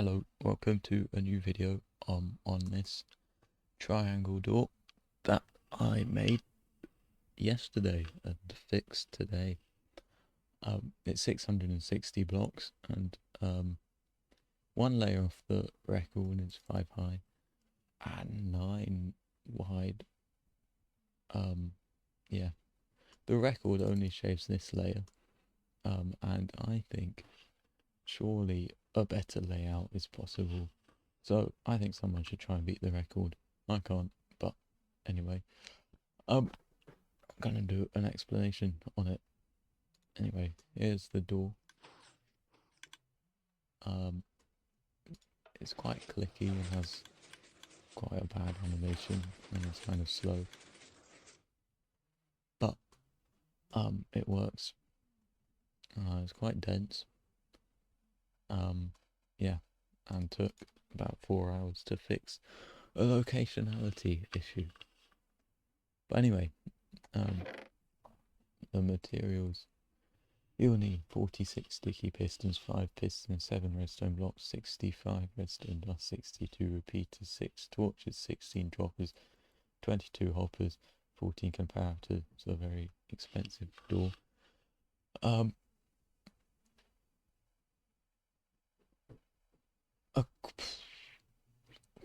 Hello, welcome to a new video on this triangle door that I made yesterday and fixed today. It's 660 blocks and one layer off the record is 5 high and 9 wide. Yeah, the record only shaves this layer, and I think surely a better layout is possible. So I think someone should try and beat the record. I can't, but anyway. I'm gonna do an explanation on it. Anyway, here's the door. It's quite clicky and has quite a bad animation and it's kind of slow. But it works. It's quite dense. Yeah, and took about 4 hours to fix a locationality issue. But anyway, the materials. You'll need 46 sticky pistons, 5 pistons, 7 redstone blocks, 65 redstone dust, 62 repeaters, 6 torches, 16 droppers, 22 hoppers, 14 comparators. It's a very expensive door.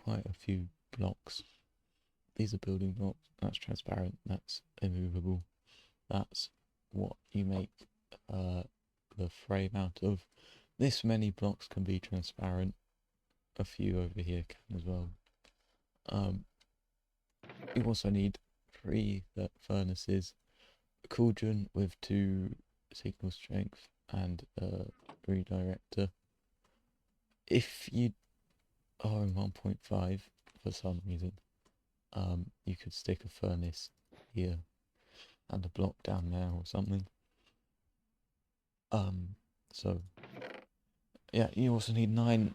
Quite a few blocks. These are building blocks. That's transparent. That's immovable. That's what you make the frame out of. This many blocks can be transparent. A few over here can as well. You also need 3 furnaces, a cauldron with 2 signal strength and a redirector. If you are in 1.5 for some reason, you could stick a furnace here and a block down there or something. So yeah, you also need 9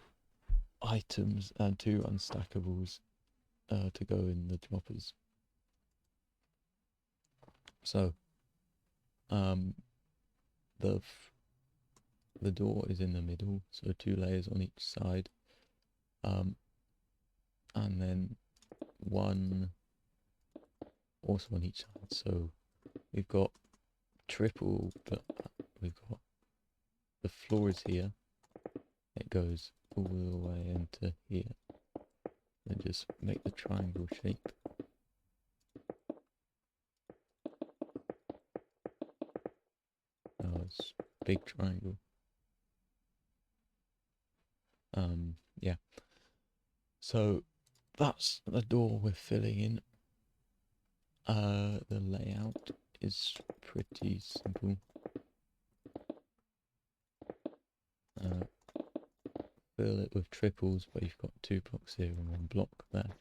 items and 2 unstackables to go in the droppers. So the door is in the middle, so 2 layers on each side, and then 1 also on each side. So we've got triple, but we've got the floor is here, it goes all the way into here, and just make the triangle shape. Oh, it's big triangle. Yeah. So that's the door we're filling in. The layout is pretty simple. Fill it with triples, but you've got 2 blocks here and 1 block there.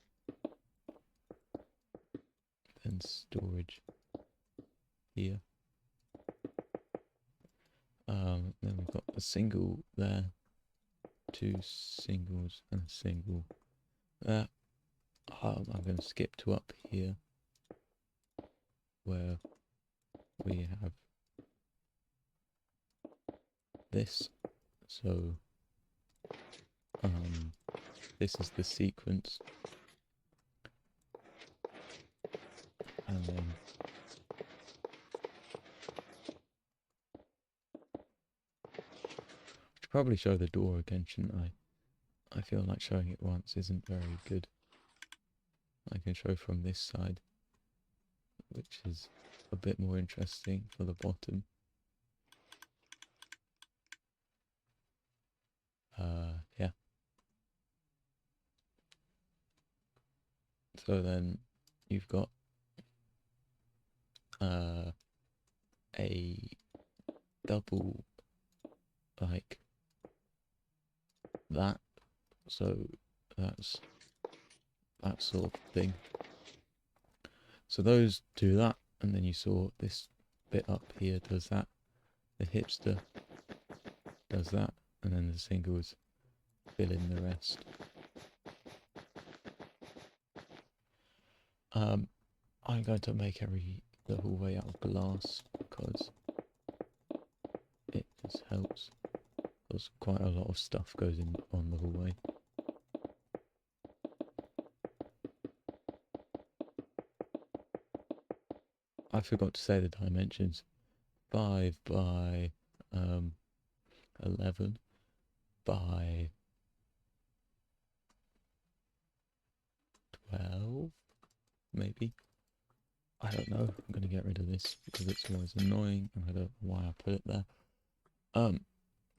Then storage here. Then we've got a single there, 2 singles and a single there. I'm going to skip to up here where we have this. So this is the sequence, and then I should probably show the door again, shouldn't I? I feel like showing it once isn't very good. I can show from this side, which is a bit more interesting for the bottom. Yeah. So then you've got a double like that, so that's that sort of thing. So those do that, and then you saw this bit up here does that, the hipster does that, and then the singles fill in the rest. I'm going to make the hallway out of glass because it just helps. because quite a lot of stuff goes in on the hallway. I forgot to say the dimensions. 5 by 11 by 12, maybe. I don't know. I'm going to get rid of this because it's always annoying and I don't know why I put it there.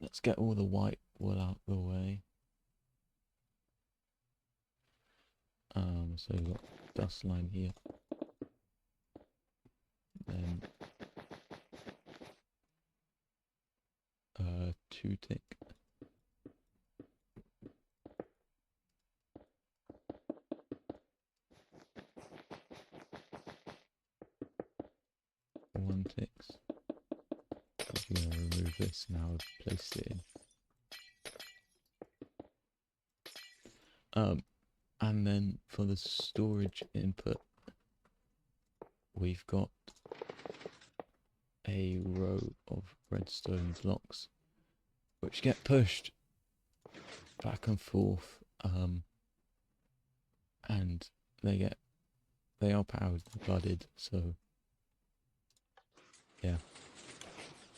Let's get all the white wool out the way. So we've got dust line here. Then 2 tick. One ticks. I'm going to remove this now. I've placed it in. And then for the storage input, we've got a row of redstone blocks which get pushed back and forth, and they are powered flooded, so yeah,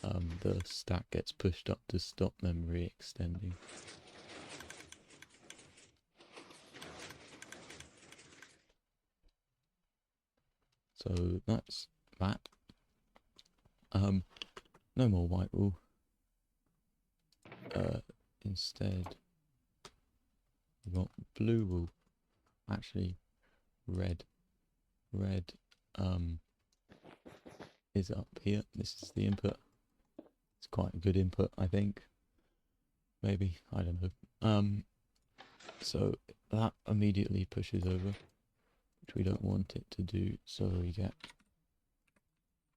the stack gets pushed up to stop them re-extending. So that's that. No more white wool. Instead, we've got blue wool. Actually, red. Red is up here. This is the input. It's quite a good input, I think. Maybe, I don't know. So that immediately pushes over, which we don't want it to do, so we get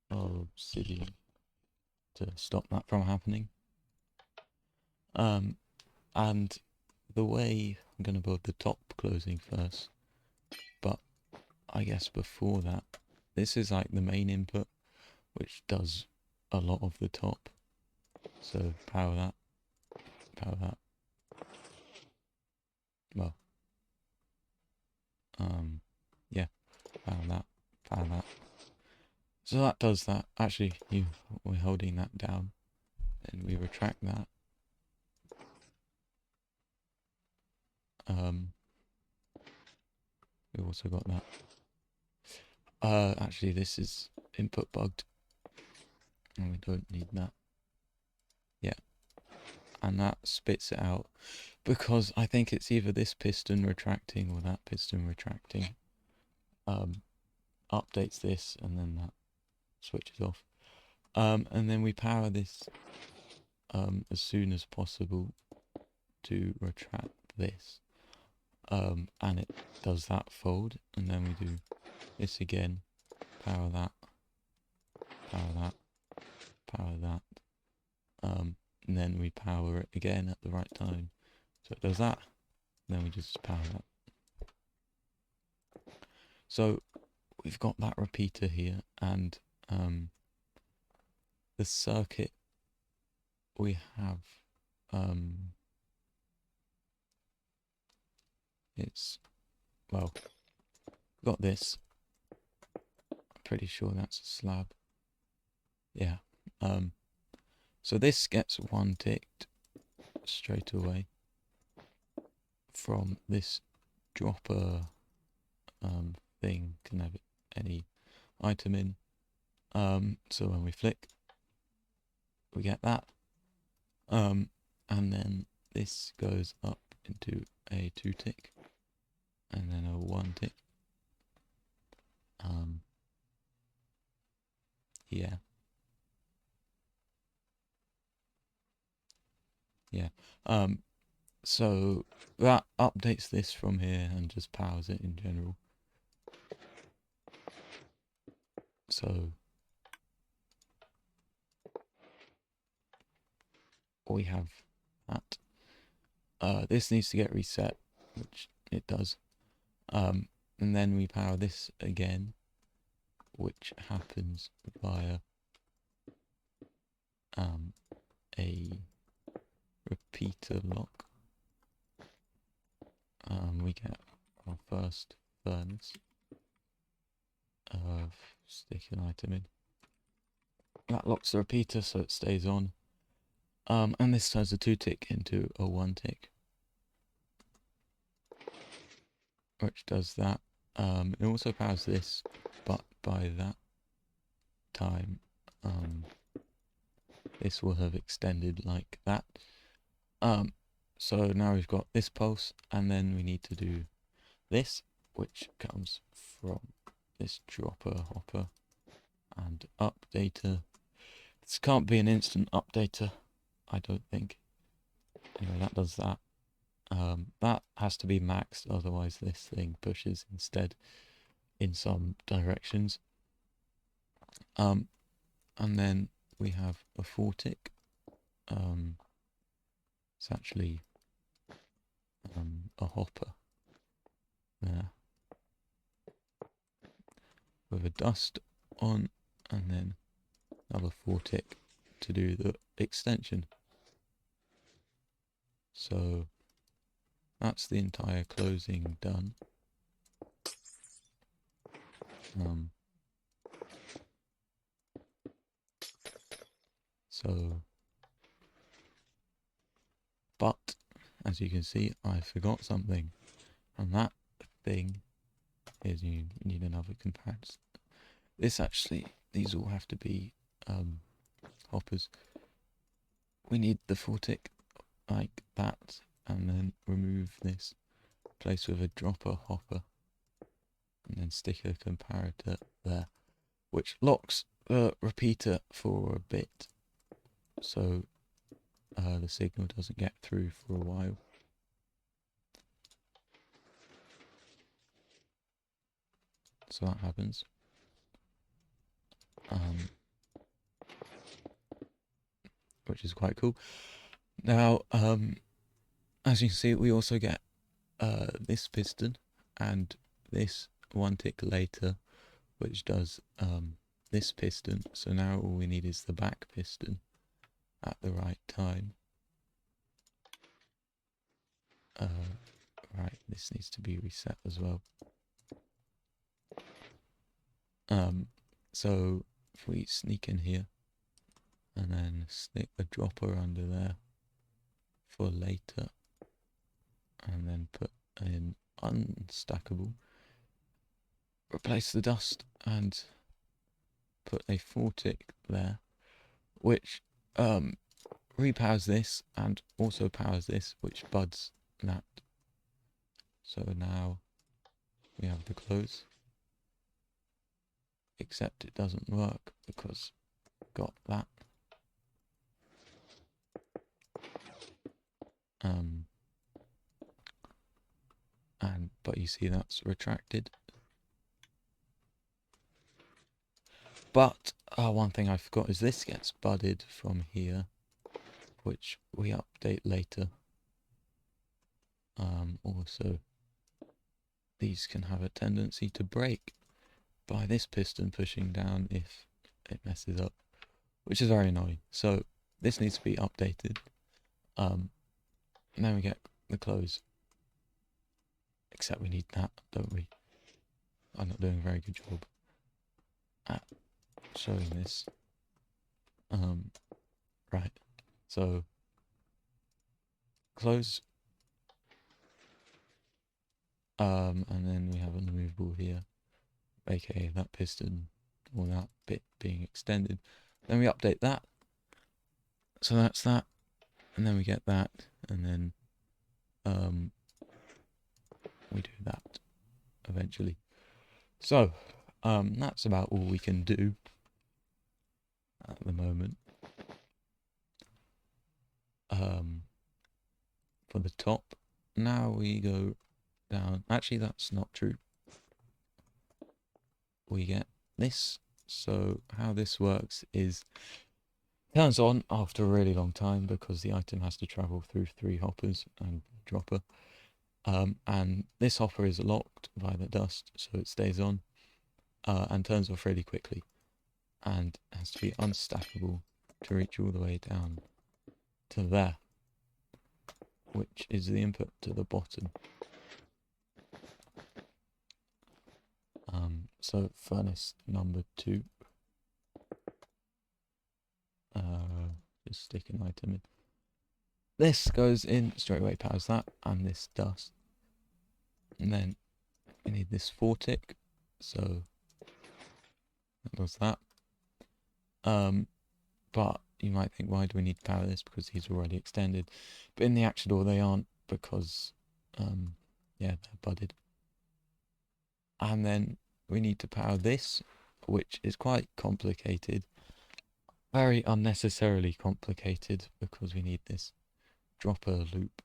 obsidian to stop that from happening. And the way I'm going to build the top closing first, but I guess before that, this is like the main input, which does a lot of the top. So power that, well, yeah, power that. So that does that. Actually, we're holding that down, and we retract that. We've also got that. Actually, this is input bugged, and we don't need that. Yeah, and that spits it out, because I think it's either this piston retracting or that piston retracting. Updates this, and then that switches off. And then we power this as soon as possible to retract this. And it does that fold, and then we do this again, power that, power that, and then we power it again at the right time. So it does that, and then we just power that. So we've got that repeater here, and the circuit we have, it's, well, got this. I'm pretty sure that's a slab. Yeah. So this gets 1 ticked straight away from this dropper thing. Can have any item in. So when we flick, we get that. And then this goes up into a 2 tick, and then a 1 tick. Yeah. Yeah. So that updates this from here and just powers it in general. So we have that. This needs to get reset, which it does. And then we power this again, which happens via a repeater lock, we get our first furnace of stick an item in. That locks the repeater so it stays on. And this turns a 2 tick into a 1 tick, which does that. It also powers this, but by that time, this will have extended like that. So now we've got this pulse, and then we need to do this, which comes from this dropper hopper and updater. This can't be an instant updater, I don't think. Anyway, that does that. That has to be maxed, otherwise this thing pushes instead in some directions. And then we have a 4 tick. It's actually a hopper there with a dust on, and then another 4 tick to do the extension. So that's the entire closing done. But as you can see, I forgot something, and that thing is you need another comparison. These all have to be hoppers. We need the 4 tick like that, and then remove this, place with a dropper hopper, and then stick a comparator there, which locks the repeater for a bit, so the signal doesn't get through for a while. So that happens. Which is quite cool. Now, as you can see, we also get this piston and this 1 tick later, which does this piston. So now all we need is the back piston at the right time. Right, this needs to be reset as well. So if we sneak in here and then stick a dropper under there for later, and then put in unstackable, replace the dust and put a 4 tick there, which repowers this and also powers this, which buds that. So now we have the close, except it doesn't work because got that. But you see that's retracted. But one thing I forgot is this gets budded from here, which we update later. Also, these can have a tendency to break by this piston pushing down if it messes up, which is very annoying. So this needs to be updated. And then we get the close. Except we need that, don't we? I'm not doing a very good job at showing this. Right. So close. And then we have a removable here, aka that piston or that bit being extended. Then we update that. So that's that. And then we get that, and then we do that eventually. So that's about all we can do at the moment. For the top, now we go down. Actually, that's not true. We get this. So how this works is it turns on after a really long time because the item has to travel through 3 hoppers and dropper. And this hopper is locked by the dust, so it stays on and turns off really quickly, and has to be unstackable to reach all the way down to there. which is the input to the bottom. So furnace number 2. Just stick an item in. This goes in straight away, powers that, and this dust. And then we need this 4 tick, so that does that. But you might think, why do we need to power this? Because these are already extended. But in the actual door they aren't, because yeah, they're budded. And then we need to power this, which is quite complicated. Very unnecessarily complicated, because we need this dropper loop.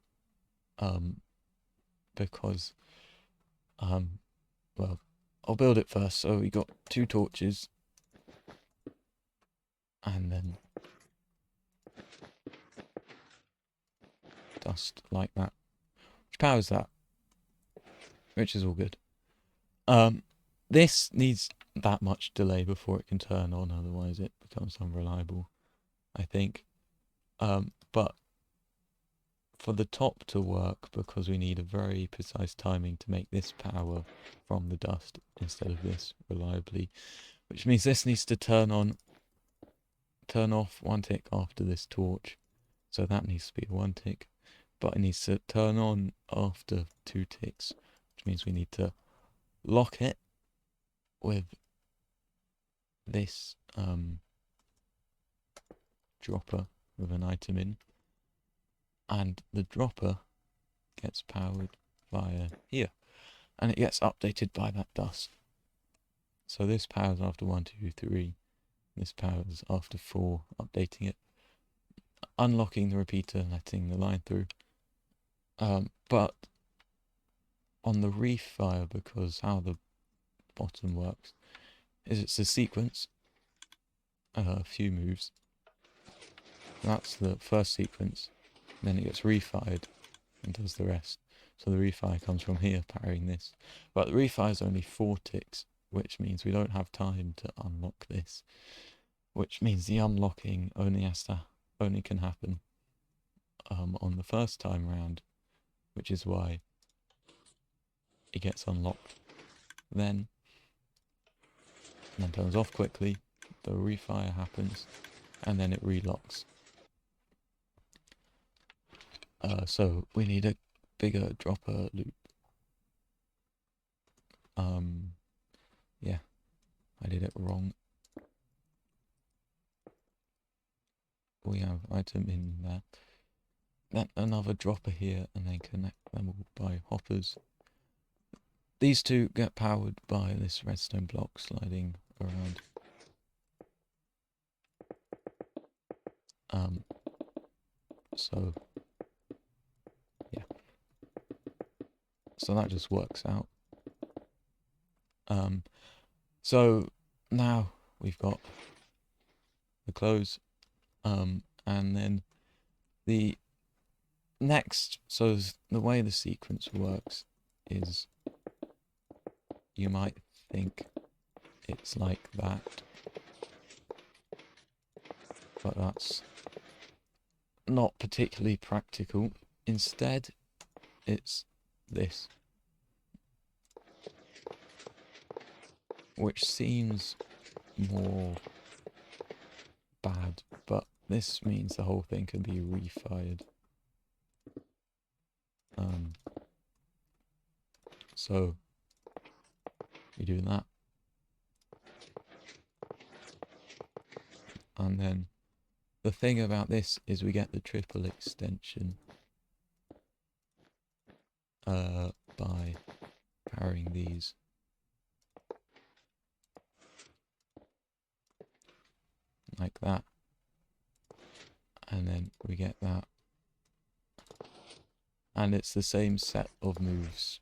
Because well, I'll build it first. So we got 2 torches, and then dust like that, which powers that, which is all good. This needs that much delay before it can turn on, otherwise it becomes unreliable, I think. But for the top to work, because we need a very precise timing to make this power from the dust instead of this reliably, which means this needs to turn off 1 tick after this torch, so that needs to be a 1 tick, but it needs to turn on after 2 ticks, which means we need to lock it with this dropper with an item in, and the dropper gets powered via here, and it gets updated by that dust. So this powers after 1, 2, 3, this powers after 4, updating it, unlocking the repeater, letting the line through. But on the refire, because how the bottom works is it's a sequence, a few moves. That's the first sequence, then it gets refired and does the rest. So the refire comes from here, powering this. But the refire is only 4 ticks, which means we don't have time to unlock this. Which means the unlocking only can happen on the first time round, which is why it gets unlocked then, and then turns off quickly. The refire happens, and then it relocks. So we need a bigger dropper loop. Yeah, I did it wrong. We have item in there, then another dropper here, and then connect them all by hoppers. These 2 get powered by this redstone block sliding around. So yeah, so that just works out. So now we've got the close, and then the next, so the way the sequence works is, you might think it's like that, but that's not particularly practical. Instead, it's this, which seems more bad, but this means the whole thing can be refired. So we do that, and then the thing about this is we get the triple extension by powering these. Like that, and then we get that, and it's the same set of moves.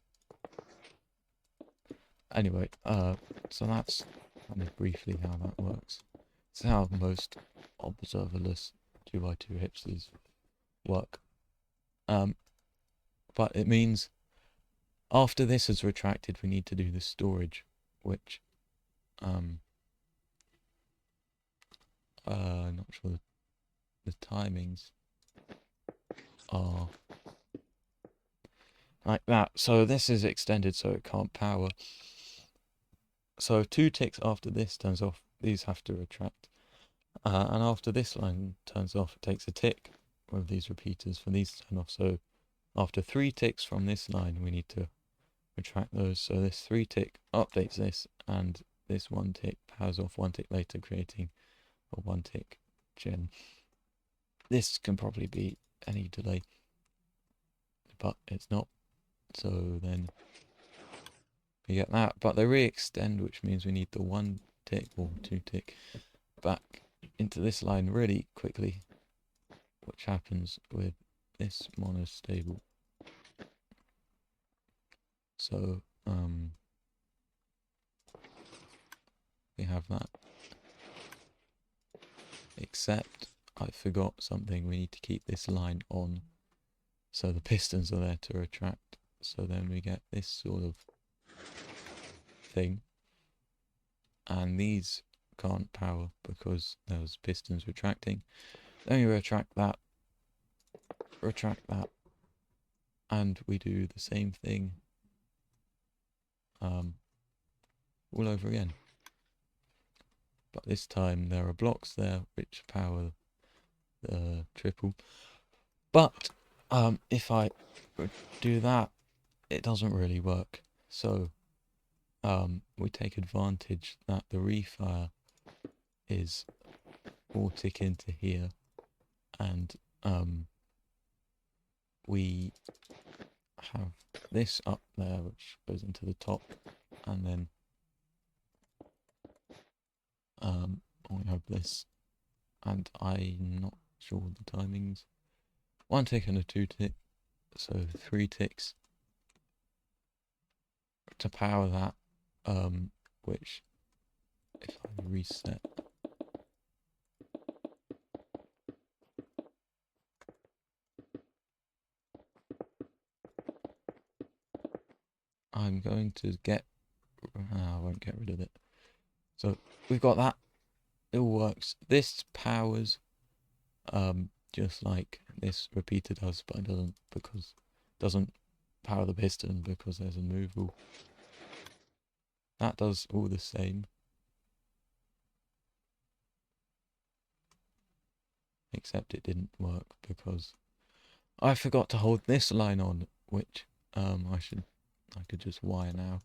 Anyway, so that's kind of briefly how that works. It's how most observerless 2x2 hipsters work. But it means after this is retracted, we need to do the storage, which not sure the timings are like that. So this is extended so it can't power. So 2 ticks after this turns off, these have to retract. And after this line turns off, it takes a tick with these repeaters for these to turn off. So after 3 ticks from this line, we need to retract those. So this 3 tick updates this, and this 1 tick powers off 1 tick later, creating a 1 tick gen. This can probably be any delay, but it's not. So then we get that, but they re-extend, which means we need the 1 tick or 2 tick back into this line really quickly, which happens with this monostable. So we have that, except I forgot something. We need to keep this line on so the pistons are there to retract. So then we get this sort of thing, and these can't power because there's pistons retracting. Then we retract that, and we do the same thing all over again. But this time there are blocks there which power the triple. But if I do that, it doesn't really work. So we take advantage that the refire is 4 tick into here, and we have this up there which goes into the top, and then we have this, and I'm not sure the timings. 1 tick and a 2 tick, so 3 ticks to power that, which if I reset, I'm going to get, I won't get rid of it. So we've got that, it all works. This powers just like this repeater does, but it doesn't, because it doesn't power the piston because there's a movable. That does all the same, except it didn't work because I forgot to hold this line on, which I could just wire now.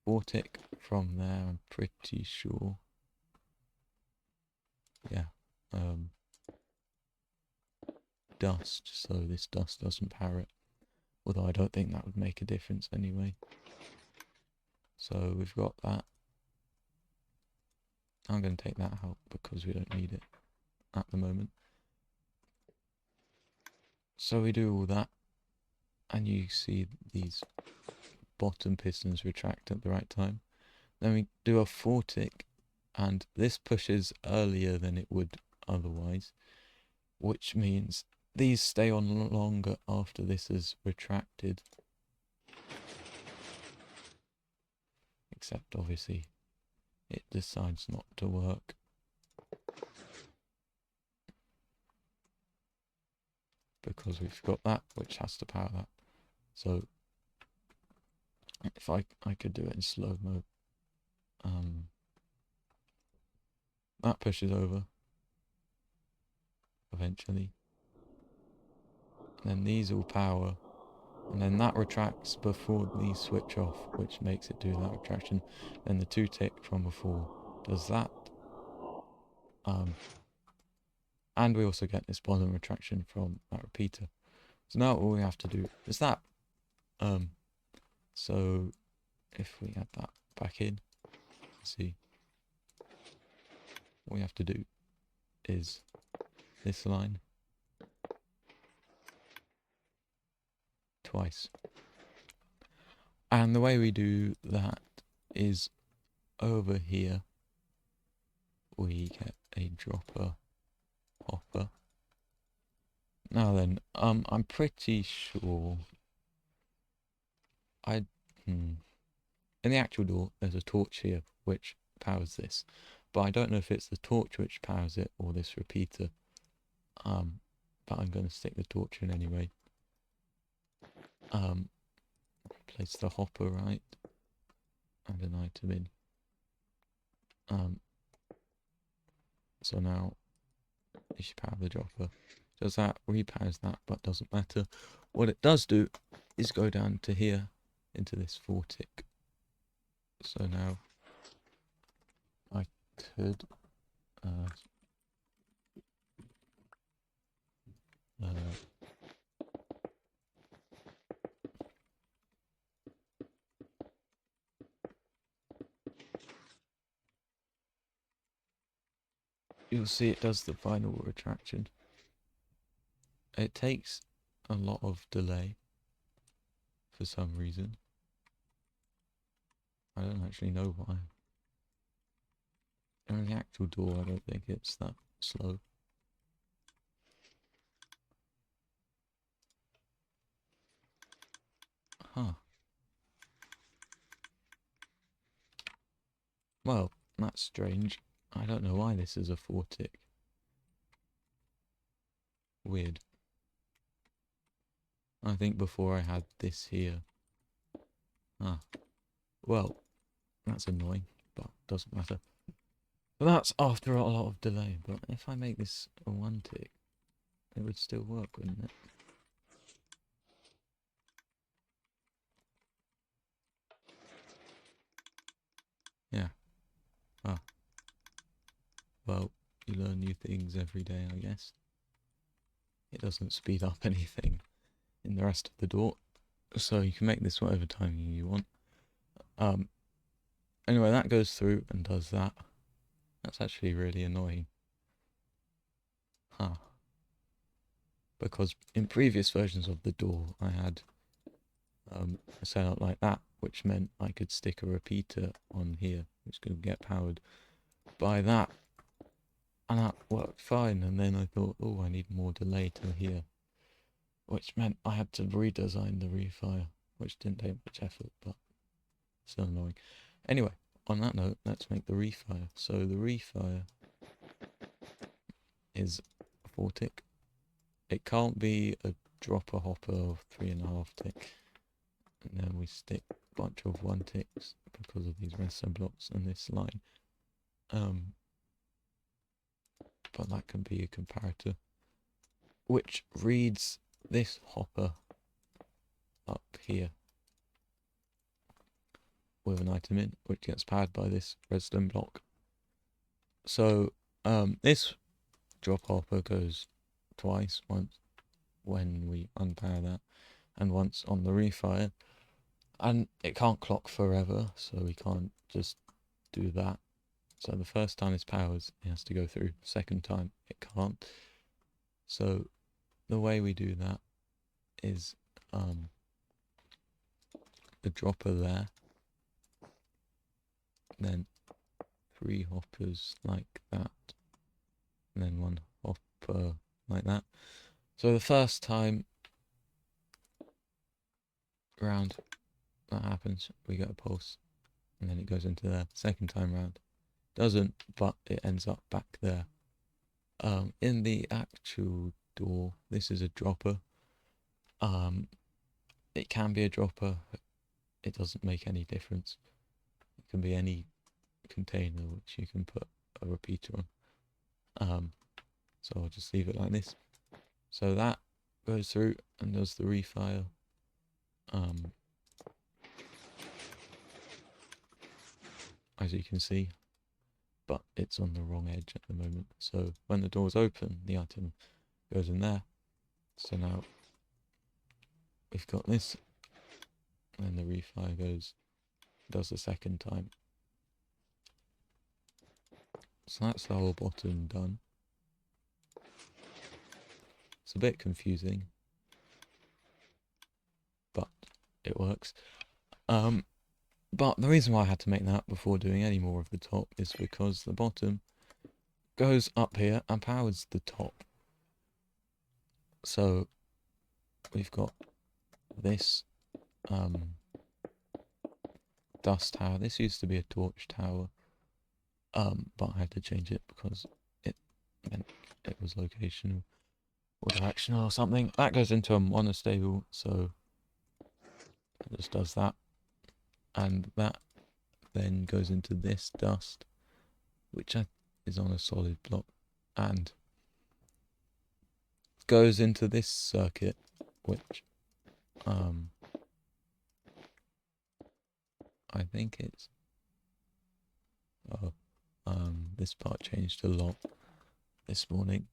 4 tick from there, I'm pretty sure. Yeah. Dust, so this dust doesn't power it. Although I don't think that would make a difference anyway. So we've got that. I'm going to take that out because we don't need it at the moment. So we do all that, and you see these bottom pistons retract at the right time. Then we do a 4 tick, and this pushes earlier than it would otherwise, which means these stay on longer after this is retracted. Except obviously it decides not to work. Because we've got that, which has to power that. So if I could do it in slow mo. That pushes over eventually. And then these all power, and then that retracts before these switch off, which makes it do that retraction. Then the 2 tick from before does that. And we also get this bottom retraction from that repeater. So now all we have to do is that. So if we add that back in, see, what we have to do is this line twice. And the way we do that is over here we get a dropper hopper. Now then, I'm pretty sure in the actual door there's a torch here which powers this, but I don't know if it's the torch which powers it or this repeater. But I'm going to stick the torch in anyway. place the hopper right, and an item in. So now you should power the dropper. Does that, repowers that, but doesn't matter. What it does do is go down to here into this 4-tick. So now I could you'll see it does the final retraction. It takes a lot of delay for some reason. I don't actually know why. And the actual door, I don't think it's that slow. Huh. Well, that's strange. I don't know why this is a 4-tick. Weird. I think before I had this here. Ah. Well, that's annoying, but doesn't matter. But that's after a lot of delay. But if I make this a 1-tick, it would still work, wouldn't it? Yeah. Ah. Well, you learn new things every day, I guess. It doesn't speed up anything in the rest of the door, so you can make this whatever timing you want. Anyway, that goes through and does that. That's actually really annoying. Huh. Because in previous versions of the door, I had a setup like that, which meant I could stick a repeater on here, which could get powered by that. And that worked fine, and then I thought, oh, I need more delay to here. Which meant I had to redesign the refire, which didn't take much effort, but still annoying. Anyway, on that note, let's make the refire. So the refire is a 4-tick. It can't be a dropper hopper of 3.5-tick. And then we stick a bunch of 1-ticks because of these redstone blocks and this line. But that can be a comparator, which reads this hopper up here with an item in, which gets powered by this redstone block. So this drop hopper goes twice, once when we unpower that and once on the refire, and it can't clock forever, so we can't just do that. So the first time this powers, it has to go through. Second time, it can't. So the way we do that is the dropper there, then 3 hoppers like that, and then 1 hopper like that. So the first time round that happens, we get a pulse, and then it goes into there. Second time round, doesn't, but it ends up back there. In the actual door, this is a dropper. It can be a dropper. It doesn't make any difference. It can be any container which you can put a repeater on. So I'll just leave it like this. So that goes through and does the refire. As you can see, but it's on the wrong edge at the moment. So when the door's open, the item goes in there. So now we've got this, and then the refire does the second time. So that's the whole bottom done. It's a bit confusing, but it works. But the reason why I had to make that before doing any more of the top is because the bottom goes up here and powers the top. So we've got this dust tower. This used to be a torch tower, but I had to change it because it meant it was locational or directional or something. That goes into a monostable, so It just does that, and that then goes into this dust, which is on a solid block, and goes into this circuit, which I think it's this part changed a lot this morning.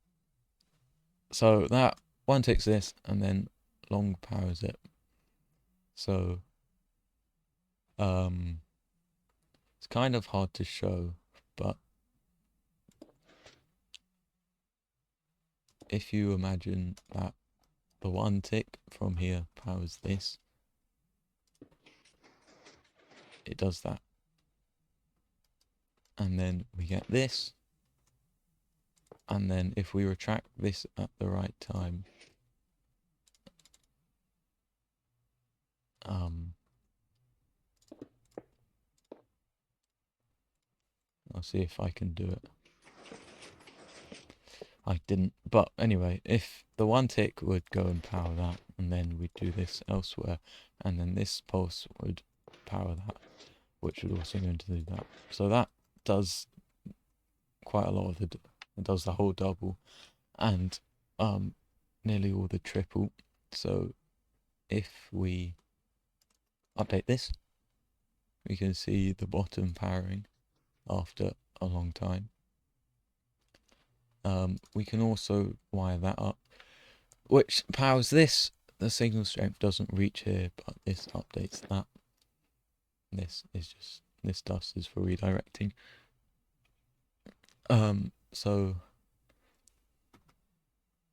So that one takes this and then long powers it. So it's kind of hard to show, but if you imagine that the one tick from here powers this, it does that. And then we get this, and then if we retract this at the right time, I'll see if I can do it. I didn't, but anyway, if the one tick would go and power that, and then we'd do this elsewhere, and then this pulse would power that, which would also go into do that. So that does quite a lot of it does the whole double, and nearly all the triple. So if we update this, we can see the bottom powering after a long time. We can also wire that up, which powers this. The signal strength doesn't reach here, but this updates that. This dust is for redirecting. So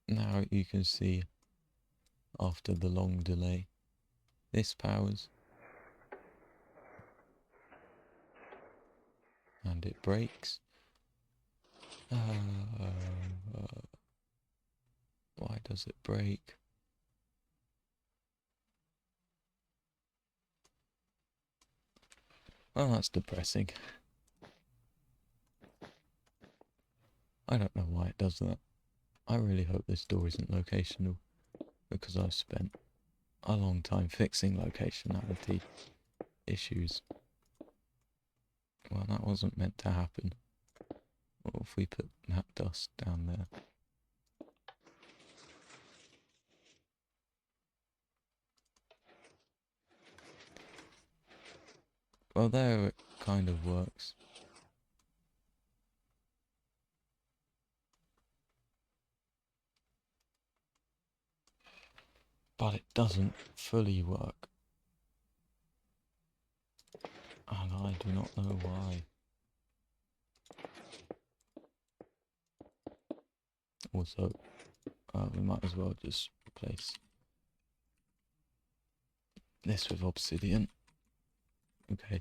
now you can see after the long delay, this powers and it breaks. Why does it break? Well, that's depressing. I don't know why it does that. I really hope this door isn't locational, because I've spent a long time fixing locationality issues. Well, that wasn't meant to happen. What if we put that dust down there? Well, there it kind of works. But it doesn't fully work. And I do not know why. Also, we might as well just replace this with obsidian. Okay.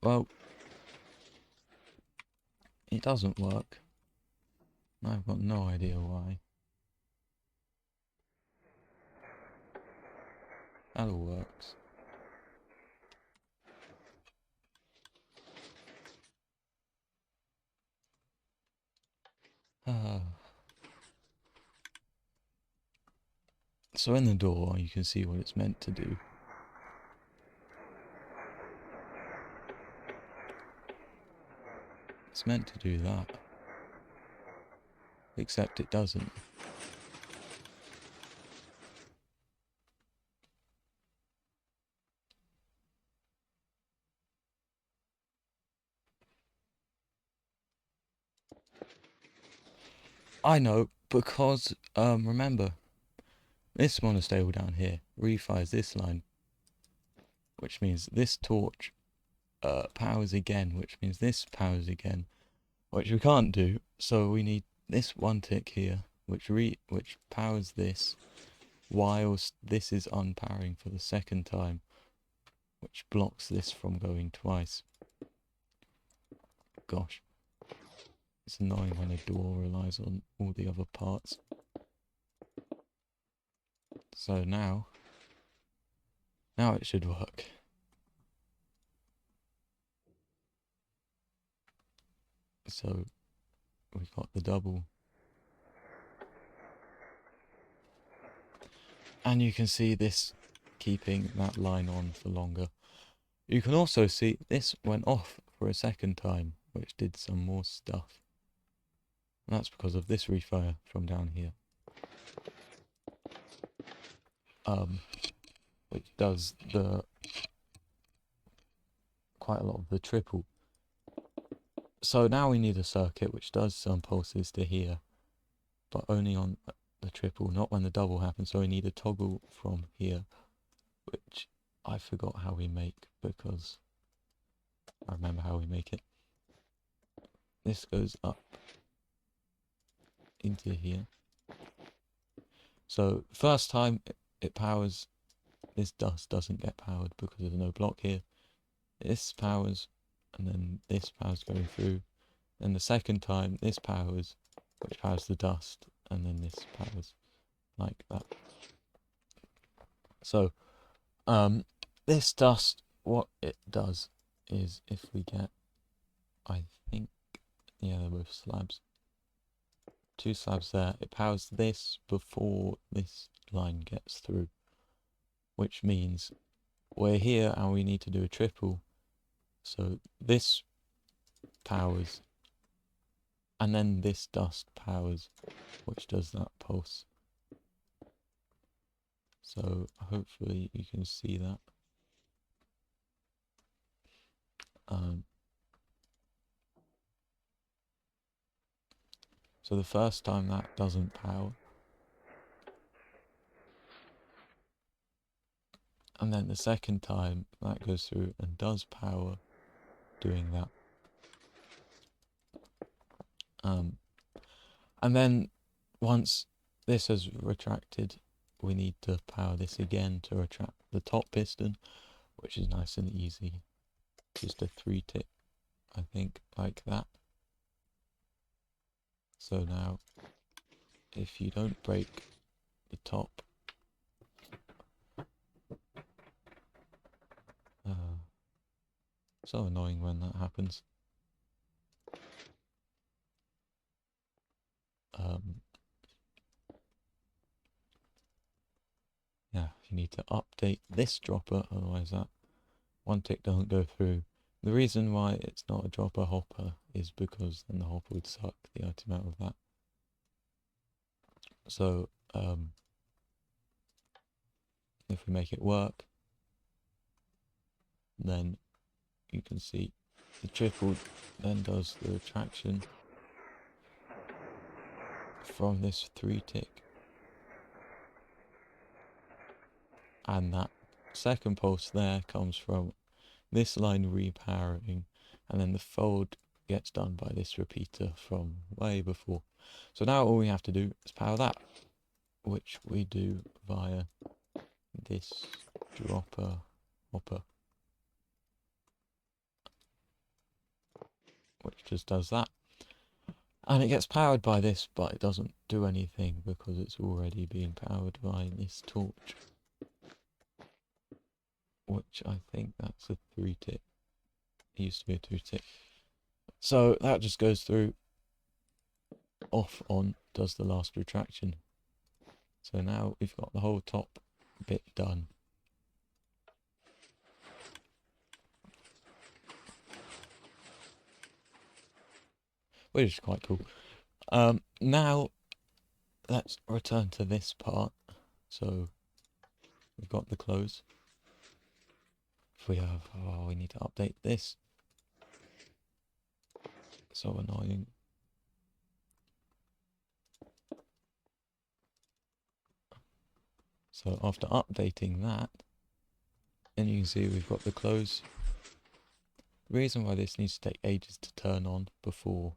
Well, it doesn't work. I've got no idea why. That all works. So in the door, you can see what it's meant to do. It's meant to do that. Except it doesn't. I know, because, remember, this monostable down here refires this line, which means this torch powers again, which means this powers again, which we can't do, so we need this one tick here, which powers this, whilst this is unpowering for the second time, which blocks this from going twice. Gosh. It's annoying when a door relies on all the other parts. So now it should work. So we've got the double. And you can see this keeping that line on for longer. You can also see this went off for a second time, which did some more stuff. And that's because of this refire from down here. Which does quite a lot of the triple. So now we need a circuit which does some pulses to here, but only on the triple, not when the double happens. So we need a toggle from here, which I forgot how we make, because I remember how we make it. This goes up into here. So first time it powers, this dust doesn't get powered because there's no block here. This powers, and then this powers going through. Then the second time this powers, which powers the dust, and then this powers like that. So this dust, what it does is, if we get, I think, yeah, they're both slabs, 2 slabs there, it powers this before this line gets through, which means we're here and we need to do a triple. So this powers, and then this dust powers, which does that pulse. So hopefully you can see that. So the first time that doesn't power, and then the second time that goes through and does power, doing that. And then once this has retracted, we need to power this again to retract the top piston, which is nice and easy. Just a 3-tick, I think, like that. So now, if you don't break the top, so annoying when that happens. Yeah, you need to update this dropper, otherwise that 1 tick doesn't go through. The reason why it's not a dropper hopper is because then the hopper would suck the item out of that. So if we make it work, then you can see the triple then does the retraction from this 3-tick, and that second pulse there comes from this line repowering, and then the fold gets done by this repeater from way before. So now all we have to do is power that, which we do via this dropper hopper, which just does that. And it gets powered by this, but it doesn't do anything because it's already being powered by this torch, which I think that's a 3-tick. It used to be a 2-tick. So that just goes through, off, on, does the last retraction. So now we've got the whole top bit done. Which is quite cool. Now let's return to this part. So we've got the close. If we have, we need to update this. So annoying. So after updating that, then you can see we've got the close. The reason why this needs to take ages to turn on before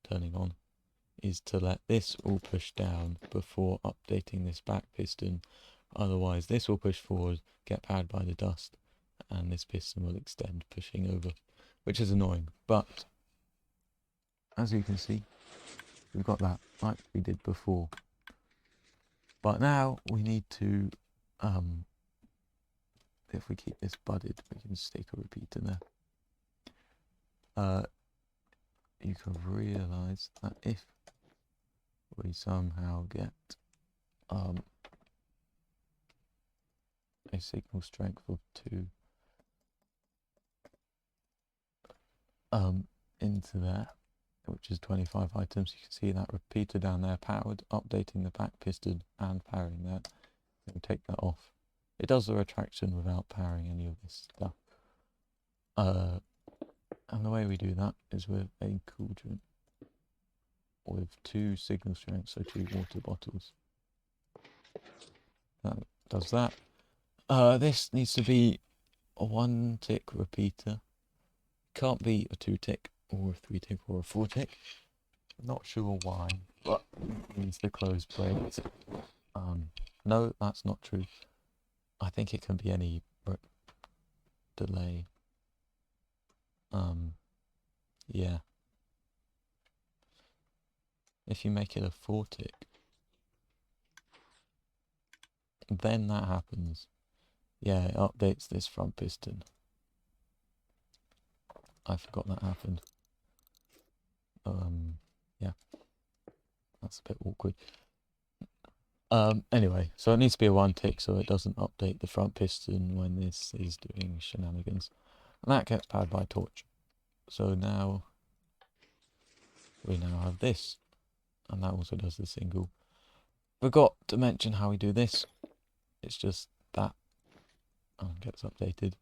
turning on is to let this all push down before updating this back piston. Otherwise this will push forward, get powered by the dust, and this piston will extend, pushing over, which is annoying. But as you can see, we've got that like we did before. But now we need to, if we keep this budded, we can stick a repeater there. You can realise that if we somehow get a signal strength of 2 into there, which is 25 items. You can see that repeater down there powered, updating the back piston and powering that. Then take that off. It does the retraction without powering any of this stuff. And the way we do that is with a cauldron with 2 signal strengths, so 2 water bottles. That does that. This needs to be a 1-tick repeater. Can't be a 2-tick or a 3-tick or a 4-tick. Not sure why, but it means the close breaks. No, that's not true. I think it can be any delay. Yeah. If you make it a 4-tick, then that happens. Yeah, it updates this front piston. I forgot that happened. Yeah. That's a bit awkward. Anyway, so it needs to be a 1-tick so it doesn't update the front piston when this is doing shenanigans. And that gets powered by a torch. So now we now have this. And that also does the single. Forgot to mention how we do this. It's just that gets updated.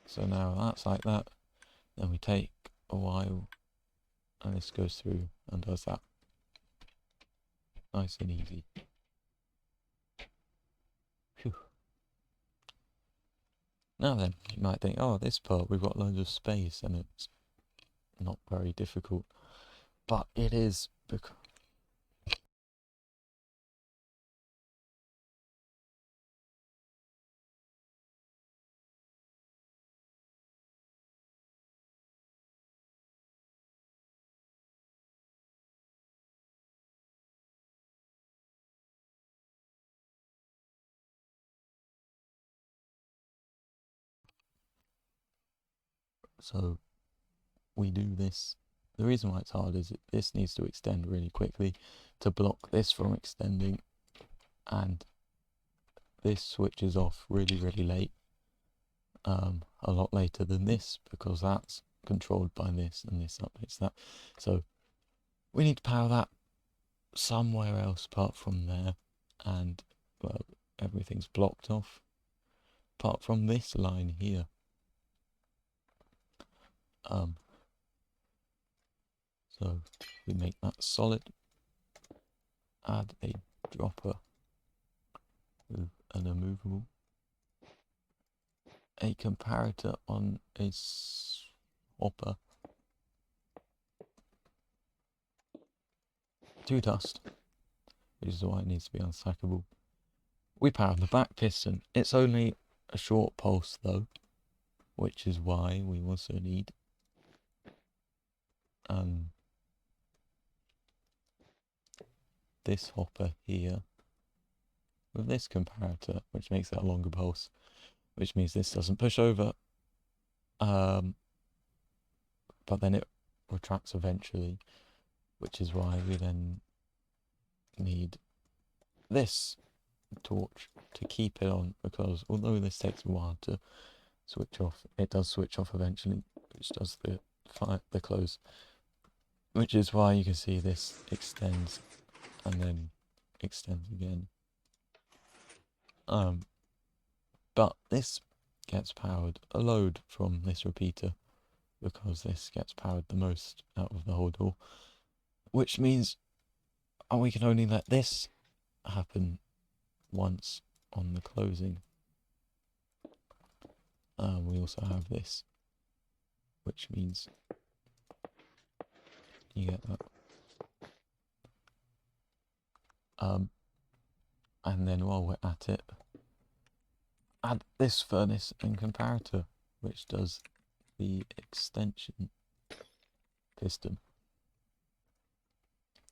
So now that's like that. Then we take a while and this goes through and does that. Nice and easy. Phew. Now then, you might think, oh, this part we've got loads of space and it's not very difficult. But it is because so we do this. The reason why it's hard is this needs to extend really quickly to block this from extending, and this switches off really, really late. A lot later than this because that's controlled by this and this updates that. So we need to power that somewhere else apart from there, and well, everything's blocked off apart from this line here. So we make that solid, add a dropper with an immovable, a comparator on a hopper, 2 dust, which is why it needs to be unstackable. We power the back piston. It's only a short pulse though, which is why we also need this hopper here with this comparator, which makes it a longer pulse, which means this doesn't push over, but then it retracts eventually, which is why we then need this torch to keep it on, because although this takes a while to switch off, it does switch off eventually, which does the close, which is why you can see this extends and then extends again. But this gets powered a load from this repeater because this gets powered the most out of the whole door, which means we can only let this happen once on the closing. We also have this, which means you get that. And then while we're at it, add this furnace and comparator, which does the extension piston.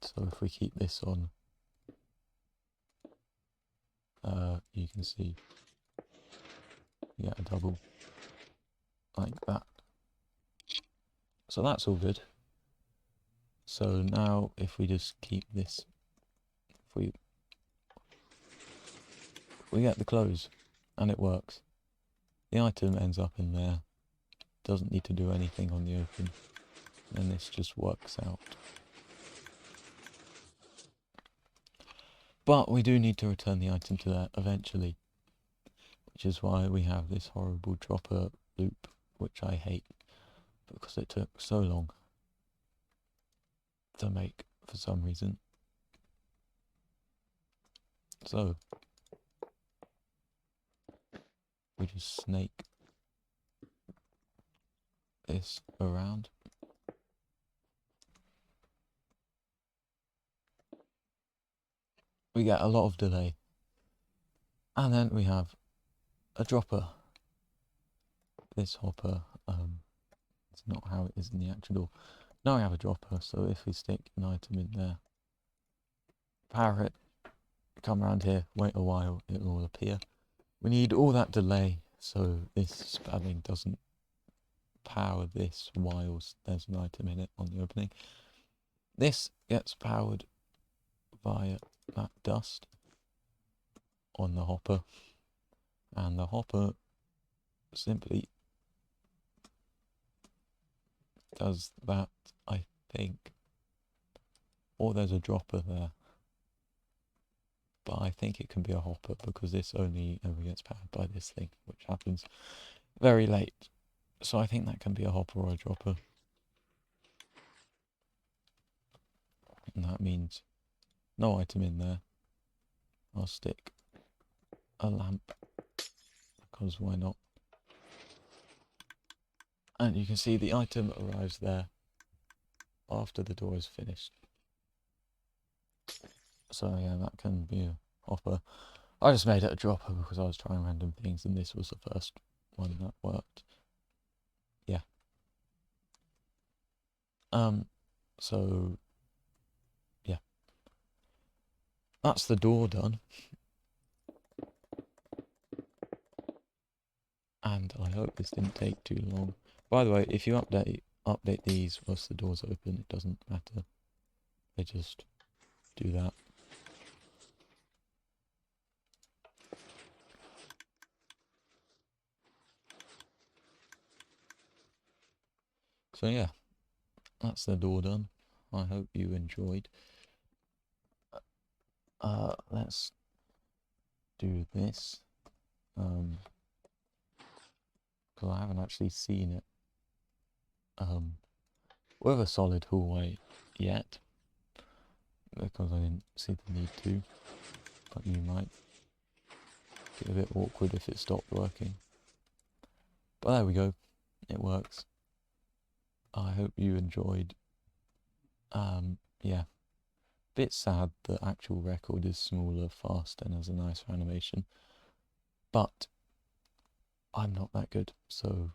So if we keep this on, you can see you get a double like that. So that's all good. So now if we just keep this, if we we get the close, and it works. The item ends up in there, doesn't need to do anything on the open, and this just works out. But we do need to return the item to there eventually, which is why we have this horrible dropper loop, which I hate, because it took so long to make for some reason. So we just snake this around. We get a lot of delay. And then we have a dropper. This hopper, it's not how it is in the actual door. Now we have a dropper, so if we stick an item in there, power it, come around here, wait a while, it will appear. We need all that delay, so this spamming doesn't power this whilst there's an item in it on the opening. This gets powered via that dust on the hopper, and the hopper simply does that, I think. Or there's a dropper there, but I think it can be a hopper because this only ever gets powered by this thing, which happens very late. So I think that can be a hopper or a dropper. And that means no item in there. I'll stick a lamp, because why not? And you can see the item arrives there after the door is finished. So yeah, that can be a hopper. I just made it a dropper because I was trying random things, and this was the first one that worked. Yeah. So yeah, that's the door done. And I hope this didn't take too long. By the way, if you update these whilst the door's open, it doesn't matter. They just do that. So yeah, that's the door done. I hope you enjoyed. Let's do this. Because I haven't actually seen it with a solid hallway yet, because I didn't see the need to, but you might get a bit awkward if it stopped working. But there we go, it works. I hope you enjoyed. Yeah, bit sad the actual record is smaller, fast, and has a nicer animation, but I'm not that good, so